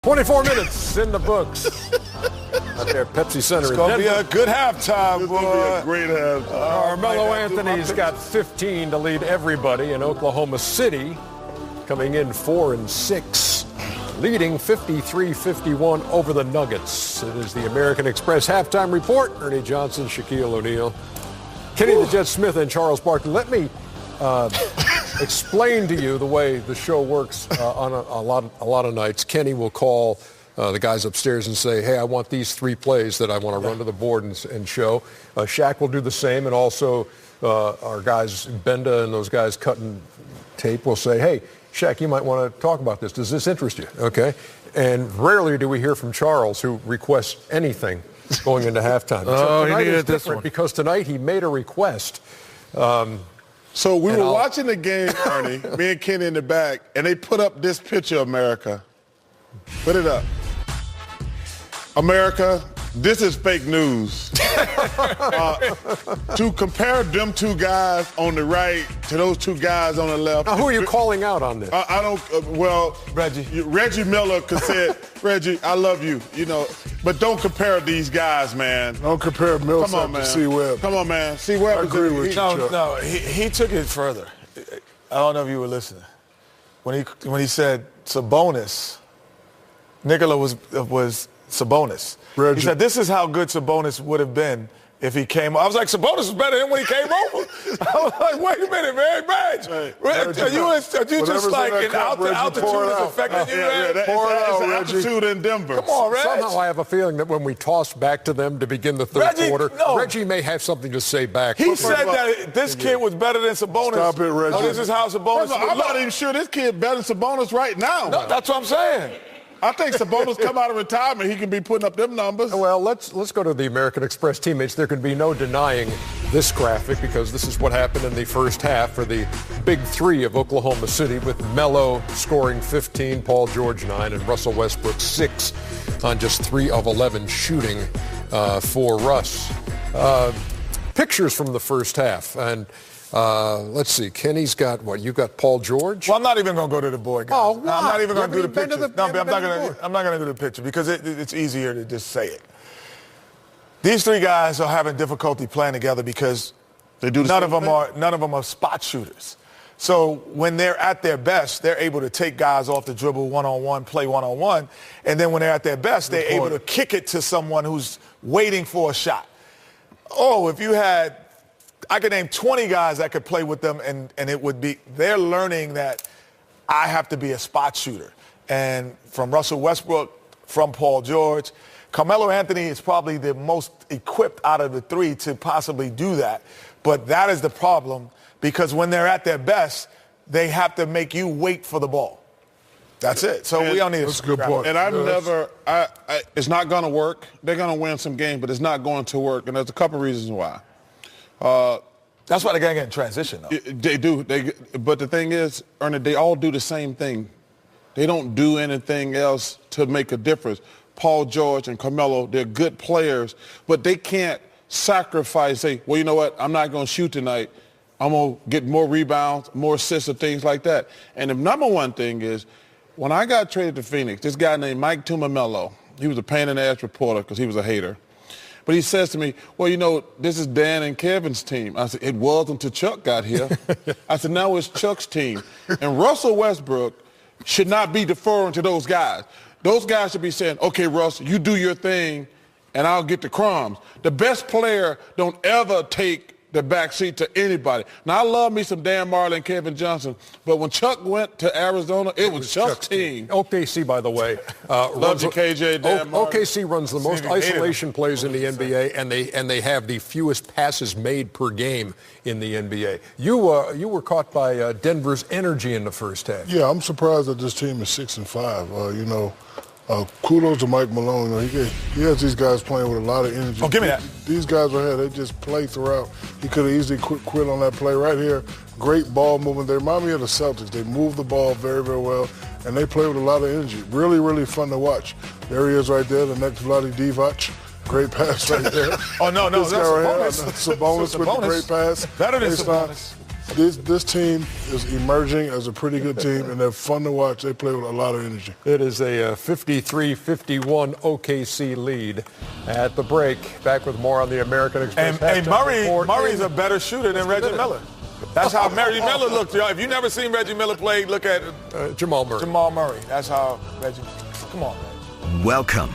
24 minutes in the books. Out there, Pepsi Center. It's going to be a good halftime, It's boy. going to be a great halftime. Carmelo Anthony's got 15 to lead everybody in Oklahoma City, coming in 4-6, leading 53-51 over the Nuggets. It is the American Express halftime report. Ernie Johnson, Shaquille O'Neal, Kenny the Jet Smith, and Charles Barkley. Let me explain to you the way the show works on a lot of nights. Kenny will call the guys upstairs and say, hey, I want these 3 plays that I want to run to the board and show. Shaq will do the same, and also our guys, Benda and those guys cutting tape, will say, hey, Shaq, you might want to talk about this. Does this interest you? Okay. And rarely do we hear from Charles, who requests anything going into halftime. Oh, he needed this one. Because tonight he made a request. So we were watching the game, Ernie, me and Kenny in the back, and they put up this picture of America. Put it up. America, this is fake news. To compare them 2 guys on the right to those 2 guys on the left. Now, who are you calling out on this? I don't, Reggie Miller could say, Reggie, I love you, but don't compare these guys, man. Don't compare Millsap to C-Webb. Come on, man. C-Webb. I agree with you, Chuck. No, he took it further. I don't know if you were listening. When he said Sabonis, Nikola was Sabonis. Reggie. He said, this is how good Sabonis would have been if he came. I was like, Sabonis was better than when he came over. I was like, wait a minute, man, are you just like an altitude is affecting you, man? Altitude in Denver. Come on, Reg. Somehow I have a feeling that when we toss back to them to begin the third quarter, Reggie may have something to say back. He said that this kid was better than Sabonis. Stop it, Reggie. Oh, this is how Sabonis. I'm not even sure this kid better than Sabonis right now. No, that's what I'm saying. I think Sabonis come out of retirement, he can be putting up them numbers. Well, let's go to the American Express teammates. There can be no denying this graphic because this is what happened in the first half for the big 3 of Oklahoma City, with Melo scoring 15, Paul George 9, and Russell Westbrook 6 on just 3 of 11 shooting for Russ. Pictures from the first half, and let's see. Kenny's got what? You've got Paul George? Well, I'm not even going to go to the board, guys. Oh, no, I'm not even going to do the been picture. I'm not going to do the picture because it's easier to just say it. These 3 guys are having difficulty playing together because none of them are spot shooters. So when they're at their best, they're able to take guys off the dribble one-on-one, play one-on-one, and then when they're at their best, they're able to kick it to someone who's waiting for a shot. Oh, if you had I could name 20 guys that could play with them, and it would be they're learning that I have to be a spot shooter. And from Russell Westbrook, from Paul George, Carmelo Anthony is probably the most equipped out of the 3 to possibly do that. But that is the problem, because when they're at their best, they have to make you wait for the ball. That's it. So we don't need That's a good point. And it's not going to work. They're going to win some games, but it's not going to work. And there's a couple reasons why. That's why they're going to get in transition, though. They do. But the thing is, Ernie, they all do the same thing. They don't do anything else to make a difference. Paul George and Carmelo, they're good players, but they can't sacrifice, say, well, you know what, I'm not going to shoot tonight. I'm going to get more rebounds, more assists, and things like that. And the number one thing is, when I got traded to Phoenix, this guy named Mike Tumamelo, he was a pain-in-the-ass reporter because he was a hater. But he says to me, well, you know, this is Dan and Kevin's team. I said, it was until Chuck got here. I said, now it's Chuck's team. And Russell Westbrook should not be deferring to those guys. Those guys should be saying, okay, Russ, you do your thing, and I'll get the crumbs. The best player don't ever take the backseat to anybody. Now, I love me some Dan Marley and Kevin Johnson, but when Chuck went to Arizona, it was Chuck's team. OKC, by the way, love you, KJ, Dan Marley. OKC runs the most isolation plays in the NBA, and they have the fewest passes made per game in the NBA. You were caught by Denver's energy in the first half. Yeah, I'm surprised that this team is 6-5. Kudos to Mike Malone. He has these guys playing with a lot of energy. Oh, give me that. These guys right here, they just play throughout. He could have easily quit on that play right here. Great ball movement. They remind me of the Celtics. They move the ball very, very well, and they play with a lot of energy. Really, really fun to watch. There he is right there, the next Vlade Divac. Great pass right there. Oh, no, that's Sabonis with a great pass. Better than Sabonis. This team is emerging as a pretty good team, and they're fun to watch. They play with a lot of energy. It is a 53-51 OKC lead at the break. Back with more on the American Express. And Murray's a better shooter than Reggie Miller. That's how Reggie Miller looked, y'all. If you've never seen Reggie Miller play, look at Jamal Murray. Jamal Murray. That's how Reggie. Come on, man. Welcome